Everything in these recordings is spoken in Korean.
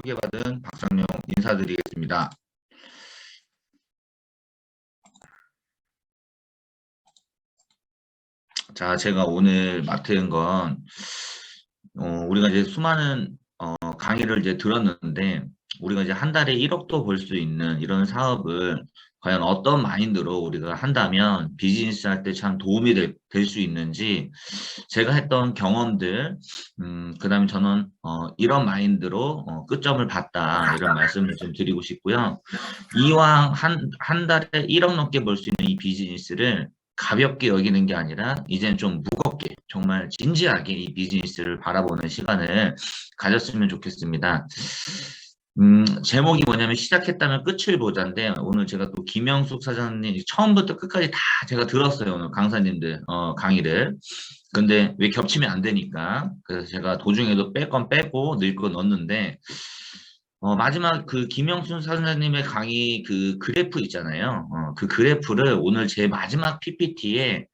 소개받은 박상용 인사드리겠습니다. 자, 제가 오늘 맡은 건 우리가 이제 수많은 강의를 이제 들었는데 우리가 이제 한 달에 1억도 벌 수 있는 이런 사업을 과연 어떤 마인드로 우리가 한다면 비즈니스 할 때 참 도움이 될 수 있는지 제가 했던 경험들, 그다음에 저는 이런 마인드로 끝점을 봤다 이런 말씀을 좀 드리고 싶고요. 이왕 한 달에 1억 넘게 벌 수 있는 이 비즈니스를 가볍게 여기는 게 아니라 이제는 좀 무겁게 정말 진지하게 이 비즈니스를 바라보는 시간을 가졌으면 좋겠습니다. 제목이 뭐냐면 시작했다면 끝을 보자인데 오늘 제가 또 김영숙 사장님 처음부터 끝까지 다 제가 들었어요. 오늘 강사님들 강의를. 근데 왜 겹치면 안 되니까 그래서 제가 도중에도 뺄 건 빼고 넣을 건 넣었는데 마지막 그 김영순 사장님의 강의 그 그래프 있잖아요. 그 그래프를 오늘 제 마지막 PPT에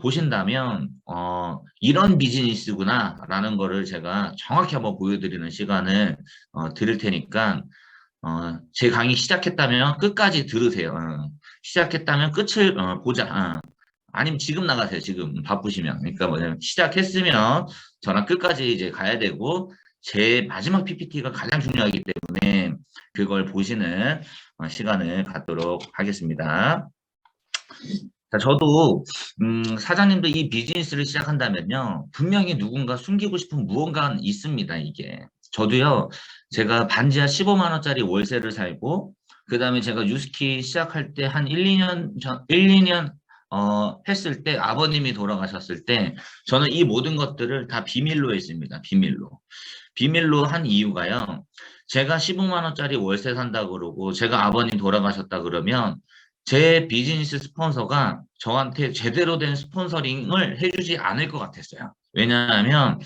보신다면 이런 비즈니스구나 라는 거를 제가 정확히 한번 보여드리는 시간을 드릴 테니까 제 강의 시작했다면 끝까지 들으세요. 시작했다면 끝을 보자. 아니면 지금 나가세요. 지금 바쁘시면. 그러니까 뭐냐면 시작했으면 저랑 끝까지 이제 가야 되고 제 마지막 PPT가 가장 중요하기 때문에 그걸 보시는 시간을 갖도록 하겠습니다. 자, 저도 사장님도 이 비즈니스를 시작한다면요. 분명히 누군가 숨기고 싶은 무언가 있습니다. 이게. 저도요. 제가 반지하 15만 원짜리 월세를 살고 그 다음에 제가 유스키 시작할 때 한 1, 2년 전, 1, 2년 했을 때 아버님이 돌아가셨을 때 저는 이 모든 것들을 다 비밀로 했습니다. 비밀로. 비밀로 한 이유가요. 제가 15만 원짜리 월세 산다 그러고 제가 아버님 돌아가셨다 그러면 제 비즈니스 스폰서가 저한테 제대로 된 스폰서링을 해주지 않을 것 같았어요. 왜냐하면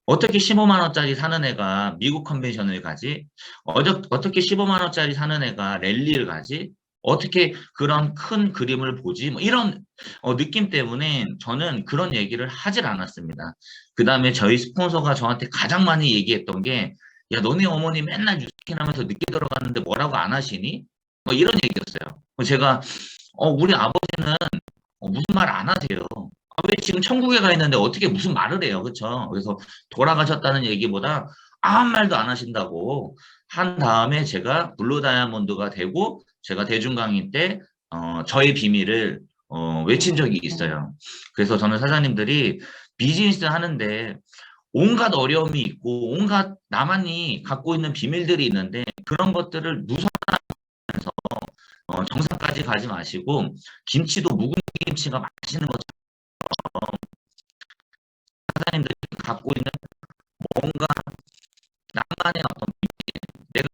어떻게 15만 원짜리 사는 애가 미국 컨벤션을 가지? 어떻게 15만 원짜리 사는 애가 랠리를 가지? 어떻게 그런 큰 그림을 보지? 뭐 이런 느낌 때문에 저는 그런 얘기를 하질 않았습니다. 그 다음에 저희 스폰서가 저한테 가장 많이 얘기했던 게 야, 너네 어머니 맨날 뉴스킨 하면서 늦게 들어갔는데 뭐라고 안 하시니? 뭐 이런 얘기였어요. 제가 우리 아버지는 무슨 말 안 하세요. 왜 지금 천국에 가 있는데 어떻게 무슨 말을 해요. 그렇죠? 그래서 돌아가셨다는 얘기보다 아무 말도 안 하신다고 한 다음에 제가 블루 다이아몬드가 되고 제가 대중 강의 때 저의 비밀을 외친 적이 있어요. 그래서 저는 사장님들이 비즈니스 하는데 온갖 어려움이 있고 온갖 나만이 갖고 있는 비밀들이 있는데 그런 것들을 누설하면서 정상까지 가지 마시고 김치도 묵은 김치가 맛있는 것처럼 사장님들이 갖고 있는 뭔가 나만의 어떤 내가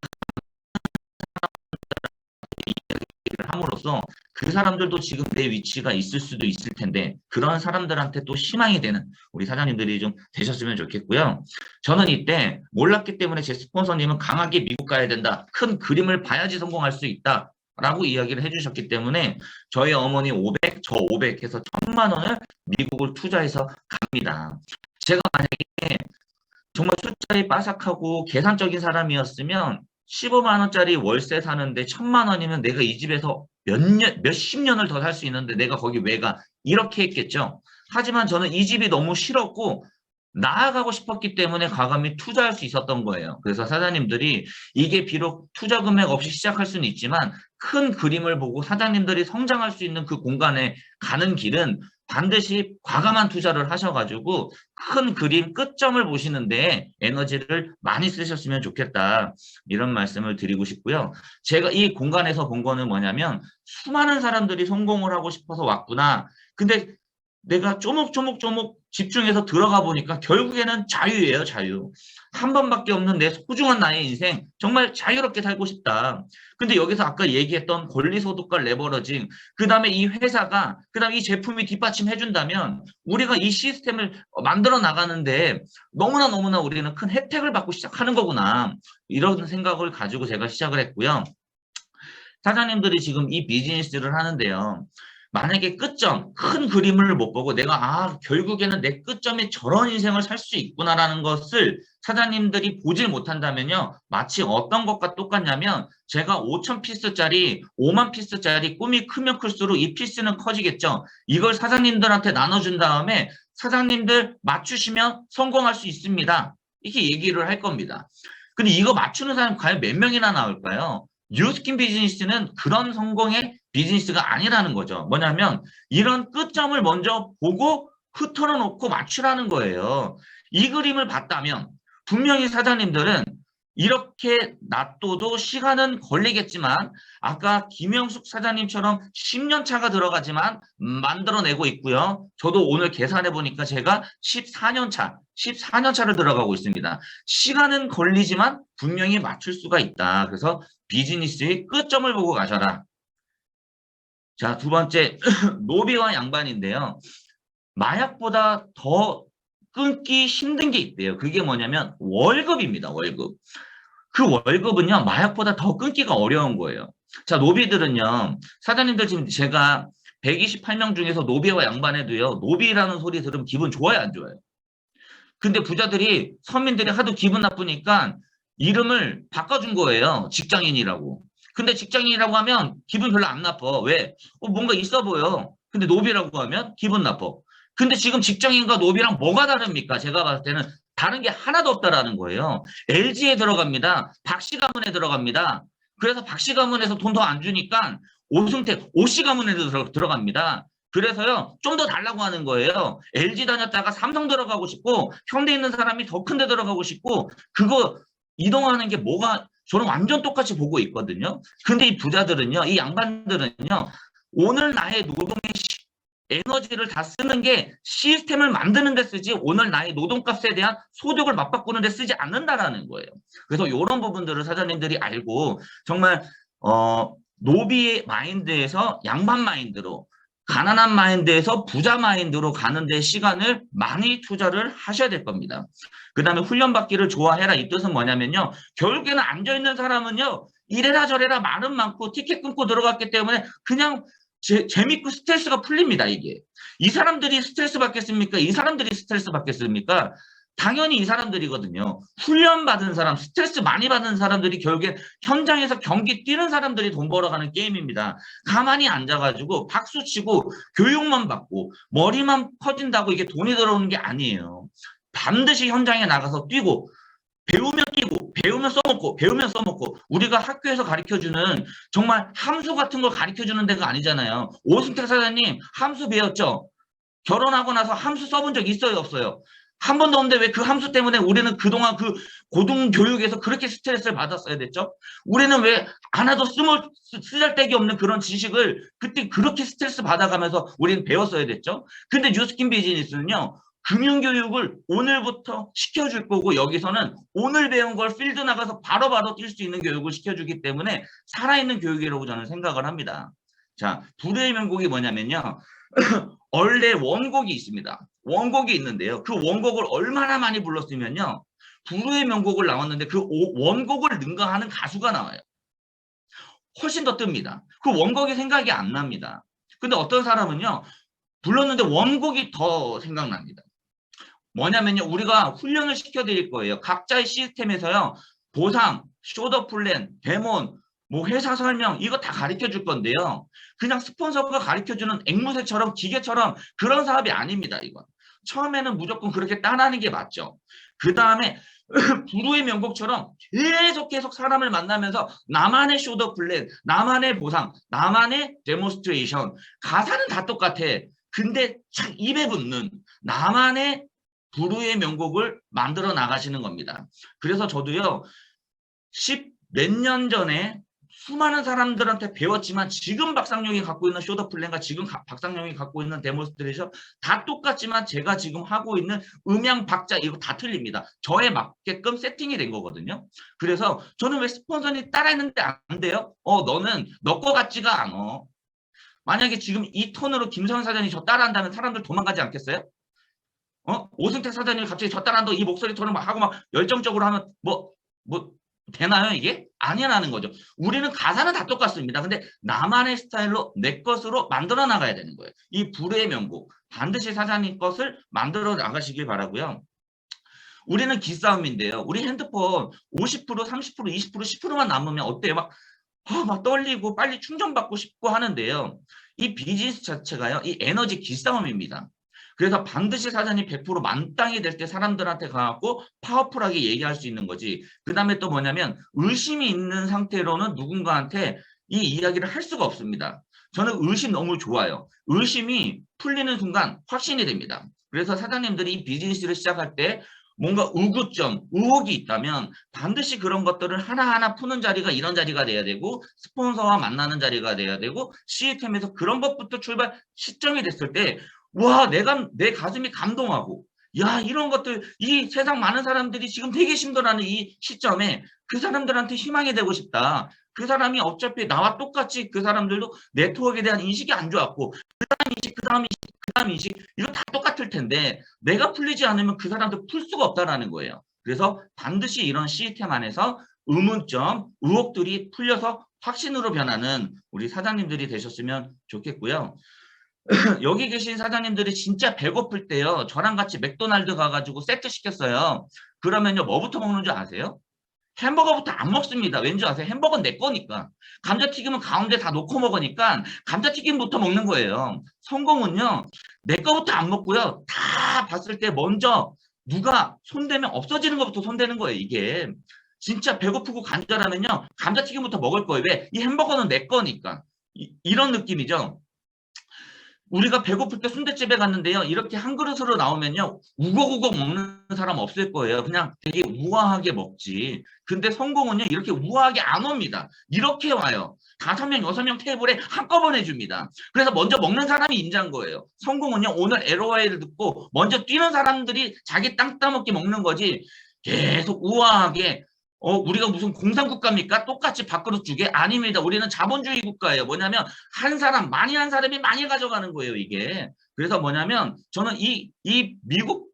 얘기를 함으로써 그 사람들도 지금 내 위치가 있을 수도 있을 텐데 그런 사람들한테 또 희망이 되는 우리 사장님들이 좀 되셨으면 좋겠고요. 저는 이때 몰랐기 때문에 제 스폰서님은 강하게 미국 가야 된다. 큰 그림을 봐야지 성공할 수 있다. 라고 이야기를 해주셨기 때문에 저희 어머니 500, 저 500 해서 1000만 원을 미국을 투자해서 갑니다. 제가 만약에 정말 숫자에 빠삭하고 계산적인 사람이었으면 15만 원짜리 월세 사는데 1000만 원이면 내가 이 집에서 몇십 년을 더 살 수 있는데 내가 거기 왜 가? 이렇게 했겠죠. 하지만 저는 이 집이 너무 싫었고 나아가고 싶었기 때문에 과감히 투자할 수 있었던 거예요. 그래서 사장님들이 이게 비록 투자 금액 없이 시작할 수는 있지만 큰 그림을 보고 사장님들이 성장할 수 있는 그 공간에 가는 길은 반드시 과감한 투자를 하셔가지고 큰 그림 끝점을 보시는데 에너지를 많이 쓰셨으면 좋겠다. 이런 말씀을 드리고 싶고요. 제가 이 공간에서 본 거는 뭐냐면 수많은 사람들이 성공을 하고 싶어서 왔구나. 근데 내가 쪼목쪼목 집중해서 들어가 보니까 결국에는 자유예요, 자유. 한 번밖에 없는 내 소중한 나의 인생, 정말 자유롭게 살고 싶다. 근데 여기서 아까 얘기했던 권리소득과 레버러징, 그 다음에 이 회사가, 그 다음에 이 제품이 뒷받침해준다면 우리가 이 시스템을 만들어 나가는데 너무나 우리는 큰 혜택을 받고 시작하는 거구나. 이런 생각을 가지고 제가 시작을 했고요. 사장님들이 지금 이 비즈니스를 하는데요. 만약에 끝점, 큰 그림을 못 보고 내가 결국에는 내 끝점에 저런 인생을 살 수 있구나라는 것을 사장님들이 보질 못한다면요. 마치 어떤 것과 똑같냐면 제가 5천 피스짜리, 5만 피스짜리 꿈이 크면 클수록 이 피스는 커지겠죠. 이걸 사장님들한테 나눠준 다음에 사장님들 맞추시면 성공할 수 있습니다. 이렇게 얘기를 할 겁니다. 근데 이거 맞추는 사람 과연 몇 명이나 나올까요? 뉴스킨 비즈니스는 그런 성공의 비즈니스가 아니라는 거죠. 뭐냐면 이런 끝점을 먼저 보고 흐트러 놓고 맞추라는 거예요. 이 그림을 봤다면 분명히 사장님들은 이렇게 놔둬도 시간은 걸리겠지만 아까 김영숙 사장님처럼 10년 차가 들어가지만 만들어내고 있고요. 저도 오늘 계산해 보니까 제가 14년 차를 들어가고 있습니다. 시간은 걸리지만 분명히 맞출 수가 있다. 그래서 비즈니스의 끝점을 보고 가셔라. 자, 두 번째, 노비와 양반인데요. 마약보다 더 끊기 힘든 게 있대요. 그게 뭐냐면 월급입니다. 월급. 그 월급은요, 마약보다 더 끊기가 어려운 거예요. 자, 노비들은요, 사장님들 지금 제가 128명 중에서 노비와 양반에도요, 노비라는 소리 들으면 기분 좋아요, 안 좋아요? 근데 부자들이, 서민들이 하도 기분 나쁘니까 이름을 바꿔준 거예요. 직장인이라고. 근데 직장인이라고 하면 기분 별로 안 나빠. 왜? 뭔가 있어 보여. 근데 노비라고 하면 기분 나빠. 근데 지금 직장인과 노비랑 뭐가 다릅니까? 제가 봤을 때는 다른 게 하나도 없다라는 거예요. LG에 들어갑니다. 박씨 가문에 들어갑니다. 그래서 박씨 가문에서 돈 더 안 주니까 오승택, 오씨 가문에도 들어갑니다. 그래서요, 좀 더 달라고 하는 거예요. LG 다녔다가 삼성 들어가고 싶고, 현대 있는 사람이 더 큰 데 들어가고 싶고, 그거 이동하는 게 뭐가, 저는 완전 똑같이 보고 있거든요. 근데 이 부자들은요, 이 양반들은요, 오늘 나의 노동의 에너지를 다 쓰는 게 시스템을 만드는 데 쓰지 오늘 나의 노동값에 대한 소득을 맞바꾸는 데 쓰지 않는다라는 거예요. 그래서 이런 부분들을 사장님들이 알고 정말 노비의 마인드에서 양반 마인드로 가난한 마인드에서 부자 마인드로 가는 데 시간을 많이 투자를 하셔야 될 겁니다. 그 다음에 훈련받기를 좋아해라 이 뜻은 뭐냐면요. 결국에는 앉아있는 사람은요. 이래라 저래라 말은 많고 티켓 끊고 들어갔기 때문에 그냥 재밌고 스트레스가 풀립니다, 이게. 이 사람들이 스트레스 받겠습니까? 이 사람들이 스트레스 받겠습니까? 당연히 이 사람들이거든요. 훈련받은 사람, 스트레스 많이 받는 사람들이 결국에 현장에서 경기 뛰는 사람들이 돈 벌어가는 게임입니다. 가만히 앉아가지고 박수 치고 교육만 받고 머리만 커진다고 이게 돈이 들어오는 게 아니에요. 반드시 현장에 나가서 뛰고 배우면 뛰고 배우면 써먹고 배우면 써먹고 우리가 학교에서 가르쳐주는 정말 함수 같은 걸 가르쳐주는 데가 아니잖아요. 오승택 사장님 함수 배웠죠? 결혼하고 나서 함수 써본 적 있어요 없어요? 한 번도 없는데 왜 그 함수 때문에 우리는 그동안 그 고등교육에서 그렇게 스트레스를 받았어야 됐죠? 우리는 왜 하나도 쓰잘데기 없는 그런 지식을 그때 그렇게 스트레스 받아가면서 우리는 배웠어야 됐죠? 근데 뉴스킨 비즈니스는요. 금융교육을 오늘부터 시켜줄 거고 여기서는 오늘 배운 걸 필드 나가서 바로바로 뛸 수 있는 교육을 시켜주기 때문에 살아있는 교육이라고 저는 생각을 합니다. 자, 불후의 명곡이 뭐냐면요. 원래 원곡이 있습니다. 원곡이 있는데요. 그 원곡을 얼마나 많이 불렀으면요. 불후의 명곡을 나왔는데 그 원곡을 능가하는 가수가 나와요. 훨씬 더 뜹니다. 그 원곡이 생각이 안 납니다. 근데 어떤 사람은요. 불렀는데 원곡이 더 생각납니다. 뭐냐면요. 우리가 훈련을 시켜드릴 거예요. 각자의 시스템에서요. 보상, 쇼더 플랜, 데몬, 뭐 회사 설명 이거 다 가르쳐 줄 건데요. 그냥 스폰서가 가르쳐주는 앵무새처럼 기계처럼 그런 사업이 아닙니다. 이건. 처음에는 무조건 그렇게 따라하는 게 맞죠. 그 다음에 불후의 명곡처럼 계속 사람을 만나면서 나만의 쇼더 플랜, 나만의 보상, 나만의 데모스트레이션 가사는 다 똑같아. 근데 참 입에 붙는 나만의 불후의 명곡을 만들어 나가시는 겁니다. 그래서 저도요. 10 몇 년 전에 수많은 사람들한테 배웠지만 지금 박상용이 갖고 있는 쇼더 플랜과 지금 박상용이 갖고 있는 데모스트레이션 다 똑같지만 제가 지금 하고 있는 음향 박자 이거 다 틀립니다. 저에 맞게끔 세팅이 된 거거든요. 그래서 저는 왜 스폰서니 따라했는데 안 돼요? 너는 너 거 같지가 않아. 만약에 지금 이 톤으로 김성현 사장이 저 따라한다면 사람들 도망가지 않겠어요? 오승택 사장님이 갑자기 저 따라한다고 이 목소리 톤을 막 하고 막 열정적으로 하면 뭐 되나요, 이게? 아니라는 거죠. 우리는 가사는 다 똑같습니다. 근데 나만의 스타일로 내 것으로 만들어 나가야 되는 거예요. 이 불의 명곡. 반드시 사장님 것을 만들어 나가시길 바라고요. 우리는 기싸움인데요. 우리 핸드폰 50%, 30%, 20%, 10%만 남으면 어때요? 막 떨리고 빨리 충전받고 싶고 하는데요. 이 비즈니스 자체가요. 이 에너지 기싸움입니다. 그래서 반드시 사장님 100% 만땅이 될 때 사람들한테 가갖고 파워풀하게 얘기할 수 있는 거지. 그 다음에 또 뭐냐면 의심이 있는 상태로는 누군가한테 이 이야기를 할 수가 없습니다. 저는 의심 너무 좋아요. 의심이 풀리는 순간 확신이 됩니다. 그래서 사장님들이 이 비즈니스를 시작할 때 뭔가 의구점, 의혹이 있다면 반드시 그런 것들을 하나하나 푸는 자리가 이런 자리가 돼야 되고 스폰서와 만나는 자리가 돼야 되고 시스템에서 그런 것부터 출발 시점이 됐을 때 와, 내 가슴이 감동하고 야, 이런 것들 이 세상 많은 사람들이 지금 되게 힘들어하는 이 시점에 그 사람들한테 희망이 되고 싶다. 그 사람이 어차피 나와 똑같이 그 사람들도 네트워크에 대한 인식이 안 좋았고 그 다음 인식 이거 다 똑같을 텐데 내가 풀리지 않으면 그 사람도 풀 수가 없다라는 거예요. 그래서 반드시 이런 시스템 안에서 의문점, 의혹들이 풀려서 확신으로 변하는 우리 사장님들이 되셨으면 좋겠고요. 여기 계신 사장님들이 진짜 배고플 때요. 저랑 같이 맥도날드 가가지고 세트 시켰어요. 그러면요. 뭐부터 먹는 줄 아세요? 햄버거부터 안 먹습니다. 왠지 아세요? 햄버거는 내 거니까. 감자튀김은 가운데 다 놓고 먹으니까 감자튀김부터 먹는 거예요. 성공은요. 내 거부터 안 먹고요. 다 봤을 때 먼저 누가 손대면 없어지는 것부터 손대는 거예요. 이게. 진짜 배고프고 간절하면요. 감자튀김부터 먹을 거예요. 왜? 이 햄버거는 내 거니까. 이런 느낌이죠. 우리가 배고플 때 순댓집에 갔는데요. 이렇게 한 그릇으로 나오면요. 우걱우걱 먹는 사람 없을 거예요. 그냥 되게 우아하게 먹지. 근데 성공은요. 이렇게 우아하게 안 옵니다. 이렇게 와요. 5명, 6명 테이블에 한꺼번에 줍니다. 그래서 먼저 먹는 사람이 인자한 거예요. 성공은요. 오늘 LOI를 듣고 먼저 뛰는 사람들이 자기 땅 따먹기 먹는 거지. 계속 우아하게 우리가 무슨 공산국가입니까? 똑같이 밥그릇 주게? 아닙니다. 우리는 자본주의 국가예요. 뭐냐면 한 사람, 많이 한 사람이 많이 가져가는 거예요, 이게. 그래서 뭐냐면 저는 이 미국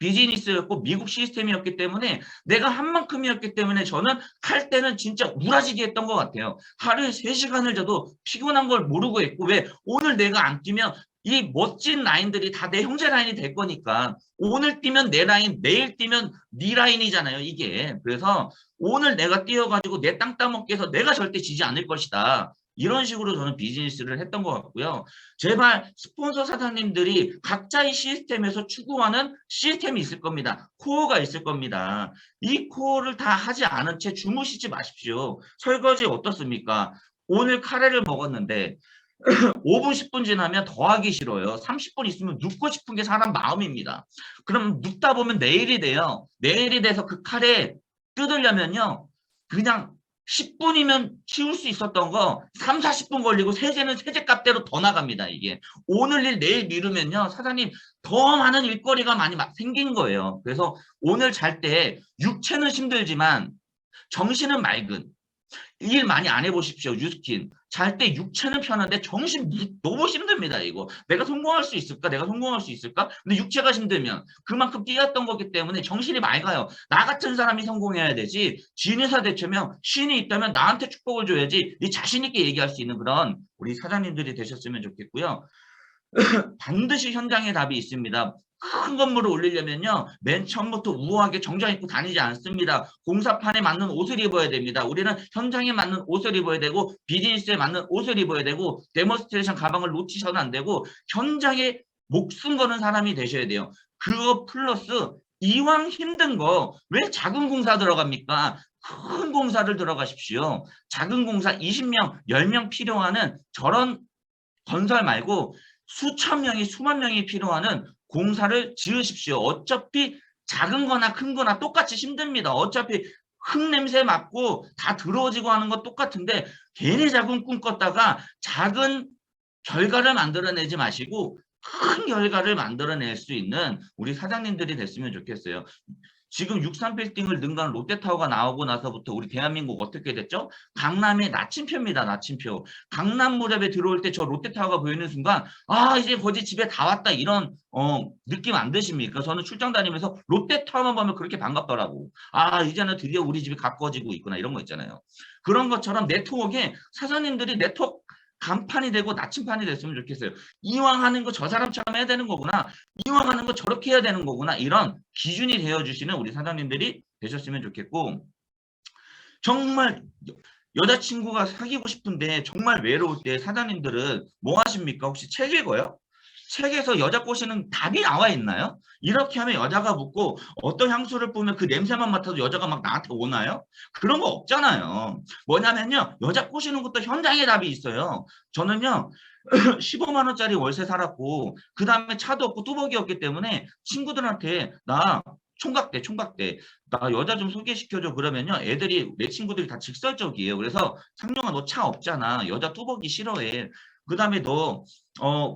비즈니스였고 미국 시스템이었기 때문에 내가 한 만큼이었기 때문에 저는 할 때는 진짜 우라지게 했던 것 같아요. 하루에 3시간을 자도 피곤한 걸 모르고 했고 왜 오늘 내가 안 뛰면 이 멋진 라인들이 다 내 형제 라인이 될 거니까 오늘 뛰면 내 라인, 내일 뛰면 네 라인이잖아요, 이게. 그래서 오늘 내가 뛰어가지고 내 땅 따먹기 해서 내가 절대 지지 않을 것이다. 이런 식으로 저는 비즈니스를 했던 것 같고요. 제발 스폰서 사장님들이 각자의 시스템에서 추구하는 시스템이 있을 겁니다. 코어가 있을 겁니다. 이 코어를 다 하지 않은 채 주무시지 마십시오. 설거지 어떻습니까? 오늘 카레를 먹었는데 5분, 10분 지나면 더 하기 싫어요. 30분 있으면 눕고 싶은 게 사람 마음입니다. 그럼 눕다 보면 내일이 돼요. 내일이 돼서 그 칼에 뜯으려면요. 그냥 10분이면 치울 수 있었던 거 3, 40분 걸리고 세제는 세제값대로 더 나갑니다. 이게. 오늘 일 내일 미루면요. 사장님 더 많은 일거리가 많이 생긴 거예요. 그래서 오늘 잘 때 육체는 힘들지만 정신은 맑은 일 많이 안 해보십시오. 유스킨. 잘 때 육체는 편한데 정신 너무 힘듭니다. 이거. 내가 성공할 수 있을까? 내가 성공할 수 있을까? 근데 육체가 힘들면 그만큼 뛰었던 거기 때문에 정신이 맑아요. 나 같은 사람이 성공해야 되지. 진의사 대처면 신이 있다면 나한테 축복을 줘야지. 네 자신 있게 얘기할 수 있는 그런 우리 사장님들이 되셨으면 좋겠고요. 반드시 현장에 답이 있습니다. 큰 건물을 올리려면요. 맨 처음부터 우아하게 정장 입고 다니지 않습니다. 공사판에 맞는 옷을 입어야 됩니다. 우리는 현장에 맞는 옷을 입어야 되고 비즈니스에 맞는 옷을 입어야 되고 데모스트레이션 가방을 놓치셔도 안 되고 현장에 목숨 거는 사람이 되셔야 돼요. 그거 플러스 이왕 힘든 거 왜 작은 공사 들어갑니까? 큰 공사를 들어가십시오. 작은 공사 20명, 10명 필요하는 저런 건설 말고 수천 명이 수만 명이 필요하는 공사를 지으십시오. 어차피 작은 거나 큰 거나 똑같이 힘듭니다. 어차피 흙 냄새 맡고 다 더러워지고 하는 거 똑같은데 괜히 작은 꿈 꿨다가 작은 결과를 만들어내지 마시고 큰 결과를 만들어낼 수 있는 우리 사장님들이 됐으면 좋겠어요. 지금 63빌딩을 능가한 롯데타워가 나오고 나서부터 우리 대한민국 어떻게 됐죠? 강남의 나침표입니다. 나침표. 강남 무렵에 들어올 때 저 롯데타워가 보이는 순간 아 이제 거지 집에 다 왔다 이런 느낌 안 드십니까? 저는 출장 다니면서 롯데타워만 보면 그렇게 반갑더라고. 아 이제는 드디어 우리 집이 가까워지고 있구나 이런 거 있잖아요. 그런 것처럼 네트워크에 사장님들이 네트워크 간판이 되고 나침판이 됐으면 좋겠어요. 이왕 하는 거 저 사람처럼 해야 되는 거구나. 이왕 하는 거 저렇게 해야 되는 거구나. 이런 기준이 되어주시는 우리 사장님들이 되셨으면 좋겠고 정말 여자친구가 사귀고 싶은데 정말 외로울 때 사장님들은 뭐 하십니까? 혹시 책 읽어요? 책에서 여자 꼬시는 답이 나와 있나요? 이렇게 하면 여자가 묻고 어떤 향수를 뿌면 그 냄새만 맡아도 여자가 막 나한테 오나요? 그런 거 없잖아요. 뭐냐면요. 여자 꼬시는 것도 현장에 답이 있어요. 저는요. 15만 원짜리 월세 살았고 그 다음에 차도 없고 뚜벅이었기 때문에 친구들한테 나 총각대 나 여자 좀 소개시켜줘 그러면요 애들이 내 친구들이 다 직설적이에요. 그래서 상룡아 너 차 없잖아 여자 뚜벅이 싫어해. 그 다음에 너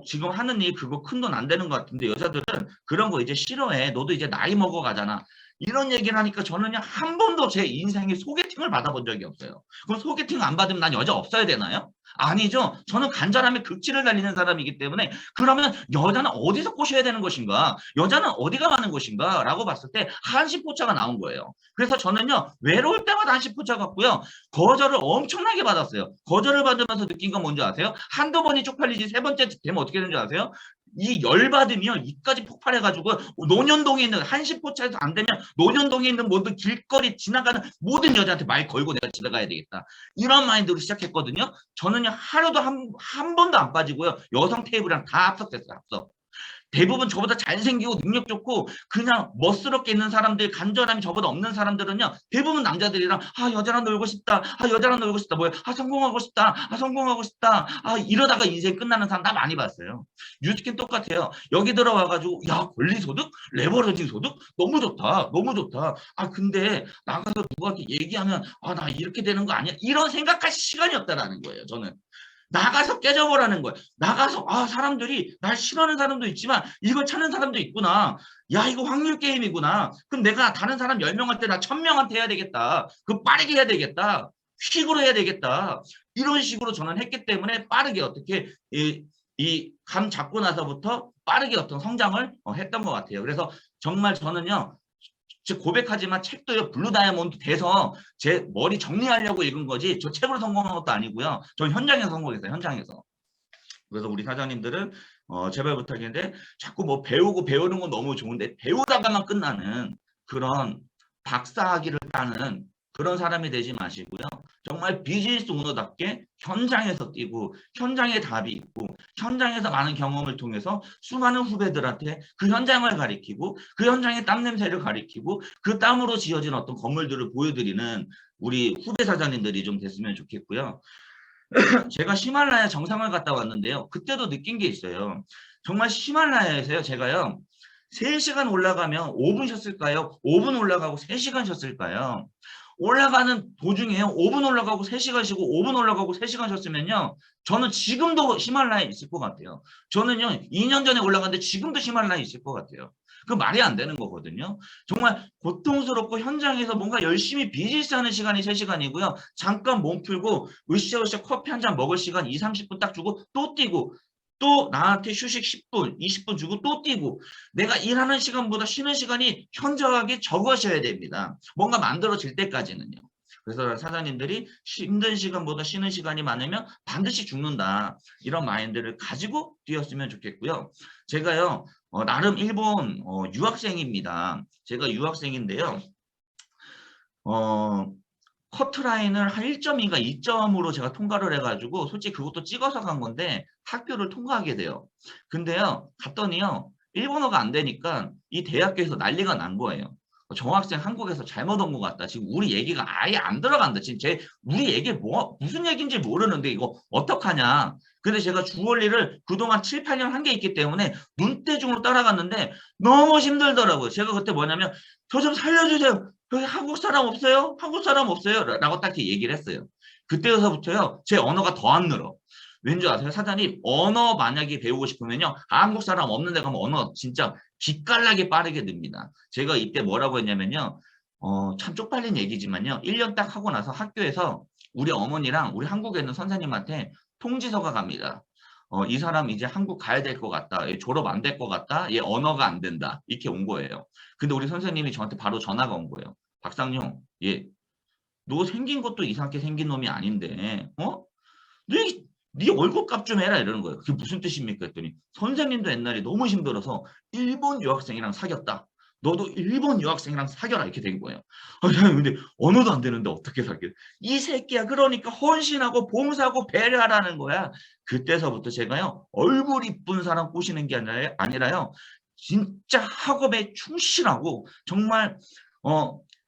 지금 하는 일 그거 큰 돈 안 되는 것 같은데 여자들은 그런 거 이제 싫어해. 너도 이제 나이 먹어가잖아. 이런 얘기를 하니까 저는요 한 번도 제 인생에 소개팅을 받아본 적이 없어요. 그럼 소개팅 안 받으면 난 여자 없어야 되나요? 아니죠. 저는 간절함의 극치를 달리는 사람이기 때문에 그러면 여자는 어디서 꼬셔야 되는 것인가? 여자는 어디가 많은 것인가? 라고 봤을 때 한시포차가 나온 거예요. 그래서 저는요. 외로울 때마다 한시포차 같고요. 거절을 엄청나게 받았어요. 거절을 받으면서 느낀 건 뭔지 아세요? 한두 번이 쪽팔리지 세 번째 되면 어떻게 되는지 아세요? 이 열받으면 이까지 폭발해가지고 논현동에 있는 한시포차에서 안 되면 논현동에 있는 모든 길거리 지나가는 모든 여자한테 말 걸고 내가 지나가야 되겠다. 이런 마인드로 시작했거든요. 저는요 하루도 한 번도 안 빠지고요. 여성 테이블이랑 다 합석됐어요. 합석. 대부분 저보다 잘생기고 능력 좋고 그냥 멋스럽게 있는 사람들 간절함이 저보다 없는 사람들은요 대부분 남자들이랑 아 여자랑 놀고 싶다 아 여자랑 놀고 싶다 뭐야 아 성공하고 싶다 아 성공하고 싶다 아 이러다가 인생 끝나는 사람 다 많이 봤어요. 뉴스킨 똑같아요. 여기 들어와가지고 야 권리소득 레버리징 소득 너무 좋다 너무 좋다 아 근데 나가서 누구한테 얘기하면 아 나 이렇게 되는 거 아니야 이런 생각할 시간이 없다라는 거예요. 저는 나가서 깨져보라는 거야. 나가서 아 사람들이 날 싫어하는 사람도 있지만 이걸 찾는 사람도 있구나. 야 이거 확률 게임이구나. 그럼 내가 다른 사람 10명 할 때 나 1000명한테 해야 되겠다. 그 빠르게 해야 되겠다. 퀵으로 해야 되겠다. 이런 식으로 저는 했기 때문에 빠르게 어떻게 이 감 잡고 나서부터 빠르게 어떤 성장을 했던 것 같아요. 그래서 정말 저는요. 고백하지만 책도요 블루 다이아몬드 돼서 제 머리 정리하려고 읽은 거지 저 책으로 성공한 것도 아니고요. 저 현장에서 성공했어요. 현장에서. 그래서 우리 사장님들은 제발 부탁인데 자꾸 뭐 배우고 배우는 건 너무 좋은데 배우다가만 끝나는 그런 박사학위를 따는 그런 사람이 되지 마시고요. 정말 비즈니스 오너답게 현장에서 뛰고 현장에 답이 있고 현장에서 많은 경험을 통해서 수많은 후배들한테 그 현장을 가리키고 그 현장의 땀 냄새를 가리키고 그 땀으로 지어진 어떤 건물들을 보여드리는 우리 후배 사장님들이 좀 됐으면 좋겠고요. 제가 히말라야 정상을 갔다 왔는데요. 그때도 느낀 게 있어요. 정말 히말라야에서요. 제가요. 3시간 올라가면 5분 쉬었을까요? 5분 올라가고 3시간 쉬었을까요? 올라가는 도중에요. 5분 올라가고 3시간 쉬고 5분 올라가고 3시간 쉬었으면요. 저는 지금도 히말라야에 있을 것 같아요. 저는요. 2년 전에 올라갔는데 지금도 히말라야에 있을 것 같아요. 그 말이 안 되는 거거든요. 정말 고통스럽고 현장에서 뭔가 열심히 비즈니스하는 시간이 3시간이고요. 잠깐 몸 풀고 으쌰으쌰 커피 한 잔 먹을 시간 2, 30분 딱 주고 또 뛰고 또 나한테 휴식 10분, 20분 주고 또 뛰고 내가 일하는 시간보다 쉬는 시간이 현저하게 적어져야 됩니다. 뭔가 만들어질 때까지는요. 그래서 사장님들이 힘든 시간보다 쉬는 시간이 많으면 반드시 죽는다. 이런 마인드를 가지고 뛰었으면 좋겠고요. 제가요. 나름 일본 유학생입니다. 제가 유학생인데요. 커트라인을 한 1.2가 2점으로 제가 통과를 해가지고 솔직히 그것도 찍어서 간 건데 학교를 통과하게 돼요. 근데요. 갔더니요. 일본어가 안 되니까 이 대학교에서 난리가 난 거예요. 정학생 한국에서 잘못 온 것 같다. 지금 우리 얘기가 아예 안 들어간다. 지금 우리 얘기 무슨 얘기인지 모르는데 이거 어떡하냐. 근데 제가 주얼리를 그동안 7, 8년 한 게 있기 때문에 눈대중으로 따라갔는데 너무 힘들더라고요. 제가 그때 뭐냐면 저 좀 살려주세요. 여기 한국 사람 없어요? 한국 사람 없어요? 라고 딱 얘기를 했어요. 그때서부터요. 제 언어가 더 안 늘어. 왠지 아세요? 사장님, 언어 만약에 배우고 싶으면요. 한국 사람 없는 데 가면 언어 진짜 기깔나게 빠르게 늡니다. 제가 이때 뭐라고 했냐면요. 참 쪽팔린 얘기지만요. 1년 딱 하고 나서 학교에서 우리 어머니랑 우리 한국에 있는 선생님한테 통지서가 갑니다. 이 사람 이제 한국 가야 될 것 같다. 얘 졸업 안 될 것 같다. 얘 언어가 안 된다. 이렇게 온 거예요. 근데 우리 선생님이 저한테 바로 전화가 온 거예요. 박상용, 얘, 너 생긴 것도 이상하게 생긴 놈이 아닌데, 너 네 월급값 좀 해라 이러는 거예요. 그게 무슨 뜻입니까? 했더니 선생님도 옛날에 너무 힘들어서 일본 유학생이랑 사귀었다. 너도 일본 유학생이랑 사귀어라 이렇게 된 거예요. 근데 언어도 안 되는데 어떻게 사귀어? 이 새끼야 그러니까 헌신하고 봉사하고 배려하라는 거야. 그때서부터 제가요 얼굴 이쁜 사람 꼬시는 게 아니라요 진짜 학업에 충실하고 정말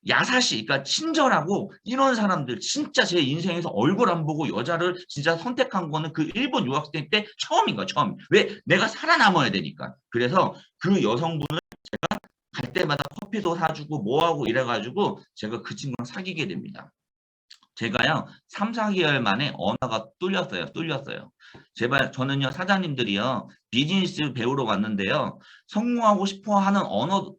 야사시, 그러니까 친절하고 이런 사람들 진짜 제 인생에서 얼굴 안 보고 여자를 진짜 선택한 거는 그 일본 유학생 때 처음인 거야, 처음. 왜? 내가 살아남아야 되니까. 그래서 그 여성분을 갈 때마다 커피도 사주고 뭐하고 이래가지고 제가 그 친구랑 사귀게 됩니다. 제가요 3, 4개월 만에 언어가 뚫렸어요. 제발 저는요 사장님들이요 비즈니스 배우러 왔는데요 성공하고 싶어 하는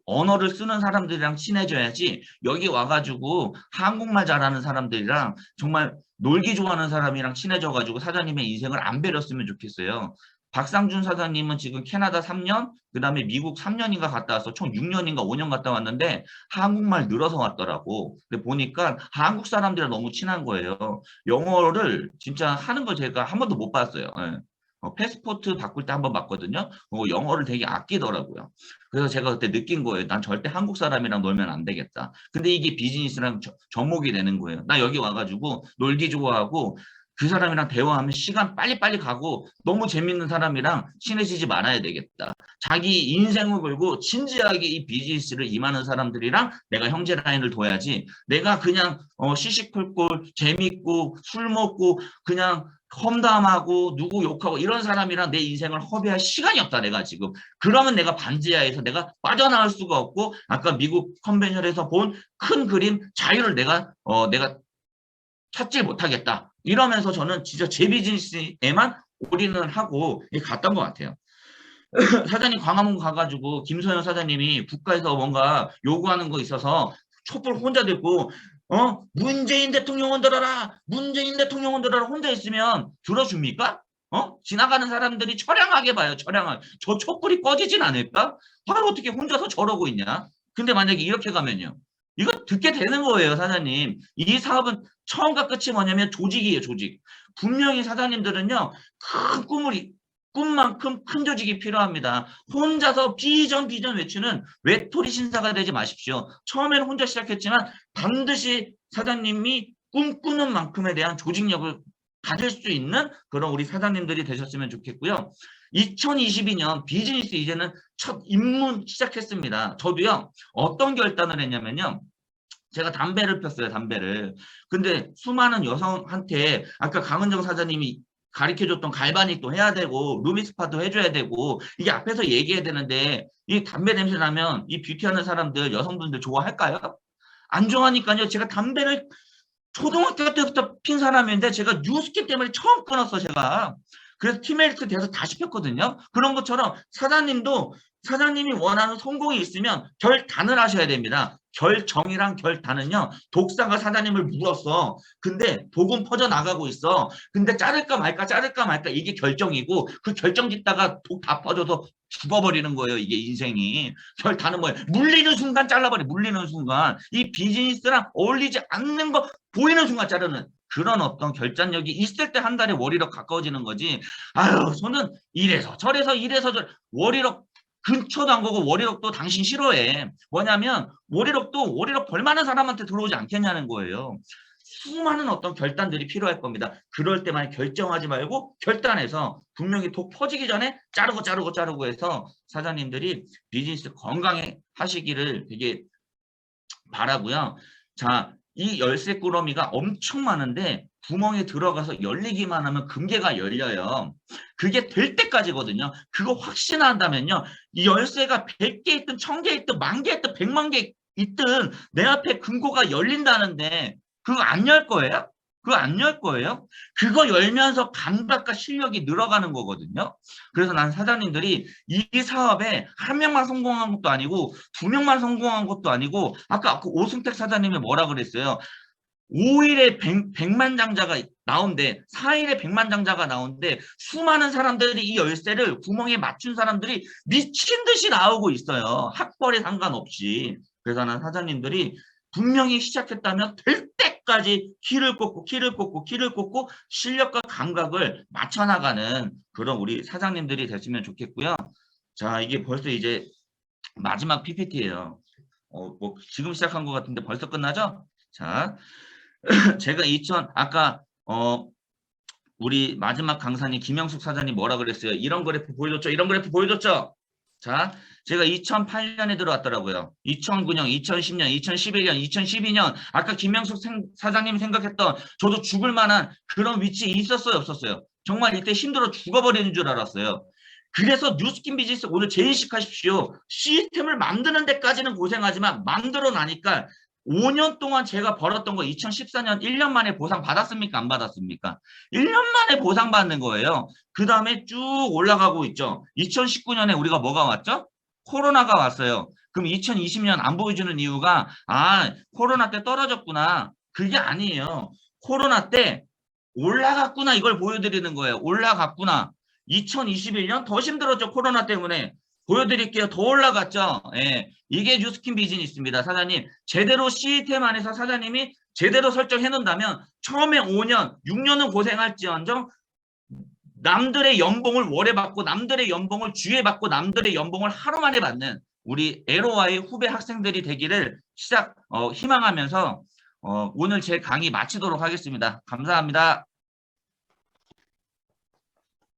언어를 쓰는 사람들이랑 친해져야지 여기 와가지고 한국말 잘하는 사람들이랑 정말 놀기 좋아하는 사람이랑 친해져가지고 사장님의 인생을 안 배렸으면 좋겠어요. 박상준 사장님은 지금 캐나다 3년, 그 다음에 미국 3년인가 갔다 와서 총 6년인가 5년 갔다 왔는데 한국말 늘어서 왔더라고. 근데 보니까 한국 사람들이랑 너무 친한 거예요. 영어를 진짜 하는 걸 제가 한 번도 못 봤어요. 예. 패스포트 바꿀 때 한 번 봤거든요. 영어를 되게 아끼더라고요. 그래서 제가 그때 느낀 거예요. 난 절대 한국 사람이랑 놀면 안 되겠다. 근데 이게 비즈니스랑 접목이 되는 거예요. 나 여기 와가지고 놀기 좋아하고 그 사람이랑 대화하면 시간 빨리빨리 가고 너무 재밌는 사람이랑 친해지지 말아야 되겠다. 자기 인생을 걸고 진지하게 이 비즈니스를 임하는 사람들이랑 내가 형제 라인을 둬야지 내가 그냥 시시콜콜 재밌고 술 먹고 그냥 험담하고 누구 욕하고 이런 사람이랑 내 인생을 허비할 시간이 없다 내가 지금. 그러면 내가 반지하에서 내가 빠져나갈 수가 없고 아까 미국 컨벤션에서 본 큰 그림 자유를 내가 찾지 못하겠다. 이러면서 저는 진짜 제 비즈니스에만 올인을 하고 갔던 것 같아요. 사장님 광화문 가가지고 김소영 사장님이 국가에서 뭔가 요구하는 거 있어서 촛불 혼자 들고 문재인 대통령은 들어라 문재인 대통령은 들어라 혼자 있으면 들어줍니까? 지나가는 사람들이 처량하게 봐요. 처량하게. 저 촛불이 꺼지진 않을까? 바로 어떻게 혼자서 저러고 있냐? 근데 만약에 이렇게 가면요. 이거 듣게 되는 거예요, 사장님. 이 사업은 처음과 끝이 뭐냐면 조직이에요, 조직. 분명히 사장님들은요, 큰 꿈만큼 큰 조직이 필요합니다. 혼자서 비전 외치는 외톨이 신사가 되지 마십시오. 처음에는 혼자 시작했지만 반드시 사장님이 꿈꾸는 만큼에 대한 조직력을 가질 수 있는 그런 우리 사장님들이 되셨으면 좋겠고요. 2022년 비즈니스 이제는 첫 입문 시작했습니다. 저도요, 어떤 결단을 했냐면요. 제가 담배를 폈어요, 담배를. 근데 수많은 여성한테 아까 강은정 사장님이 가르쳐줬던 갈바닉도 해야 되고 루미스파도 해줘야 되고 이게 앞에서 얘기해야 되는데 이 담배 냄새 나면 이 뷰티하는 사람들 여성분들 좋아할까요? 안 좋아하니까요. 제가 담배를 초등학교 때부터 핀 사람인데 제가 뉴스킨 때문에 처음 끊었어 제가. 그래서 티메리트 돼서 다시 폈거든요. 그런 것처럼 사장님이 원하는 성공이 있으면 결단을 하셔야 됩니다. 결정이랑 결단은요. 독사가 사장님을 물었어. 근데 독은 퍼져나가고 있어. 근데 자를까 말까 이게 결정이고 그 결정 짓다가 독 다 퍼져서 죽어버리는 거예요. 이게 인생이. 결단은 뭐예요? 물리는 순간 잘라버려. 물리는 순간. 이 비즈니스랑 어울리지 않는 거 보이는 순간 자르는 그런 어떤 결단력이 있을 때 한 달에 월이력 가까워지는 거지. 아유, 저는 이래서 저래서 월이력 근처도 안 가고 월이력도 당신 싫어해. 뭐냐면 월이력 벌 많은 사람한테 들어오지 않겠냐는 거예요. 수많은 어떤 결단들이 필요할 겁니다. 그럴 때만 결정하지 말고 결단해서 분명히 독 퍼지기 전에 자르고 해서 사장님들이 비즈니스 건강해 하시기를 되게 바라고요. 자, 이 열쇠 꾸러미가 엄청 많은데 구멍에 들어가서 열리기만 하면 금괴가 열려요. 그게 될 때까지거든요. 그거 확신한다면요. 이 열쇠가 100개 있든 1000개 있든 10,000개 있든 100만 개 있든 내 앞에 금고가 열린다는데 그거 안 열 거예요? 그거 안 열 거예요? 그거 열면서 감각과 실력이 늘어가는 거거든요. 그래서 난 사장님들이 이 사업에 한 명만 성공한 것도 아니고 두 명만 성공한 것도 아니고 아까 그 오승택 사장님이 뭐라 그랬어요? 5일에 100만 장자가 나온대. 4일에 100만 장자가 나온대. 수많은 사람들이 이 열쇠를 구멍에 맞춘 사람들이 미친 듯이 나오고 있어요. 학벌에 상관없이. 그래서 난 사장님들이 분명히 시작했다면 될 때까지 키를 꽂고 키를 꽂고 키를 꽂고 실력과 감각을 맞춰나가는 그런 우리 사장님들이 됐으면 좋겠고요. 자, 이게 벌써 이제 마지막 PPT예요. 뭐 지금 시작한 것 같은데 벌써 끝나죠? 자, 제가 아까 우리 마지막 강사님 김영숙 사장님 뭐라 그랬어요? 이런 그래프 보여줬죠? 이런 그래프 보여줬죠? 자, 제가 2008년에 들어왔더라고요. 2009년, 2010년, 2011년, 2012년 아까 김영숙 사장님 생각했던 저도 죽을 만한 그런 위치에 있었어요, 없었어요? 정말 이때 힘들어 죽어버리는 줄 알았어요. 그래서 뉴스킨 비즈니스 오늘 재인식하십시오. 시스템을 만드는 데까지는 고생하지만 만들어 나니까 5년 동안 제가 벌었던 거 2014년 1년 만에 보상 받았습니까? 안 받았습니까? 1년 만에 보상 받는 거예요. 그 다음에 쭉 올라가고 있죠. 2019년에 우리가 뭐가 왔죠? 코로나가 왔어요. 그럼 2020년 안 보여주는 이유가 코로나 때 떨어졌구나. 그게 아니에요. 코로나 때 올라갔구나 이걸 보여드리는 거예요. 올라갔구나. 2021년 더 힘들었죠. 코로나 때문에. 보여드릴게요. 더 올라갔죠. 예. 이게 뉴스킨 비즈니스입니다. 사장님. 제대로 시스템 안에서 사장님이 제대로 설정해 놓는다면 처음에 5년, 6년은 고생할지언정 남들의 연봉을 월에 받고 남들의 연봉을 주에 받고 남들의 연봉을 하루 만에 받는 우리 LOI 후배 학생들이 되기를 희망하면서 오늘 제 강의 마치도록 하겠습니다. 감사합니다.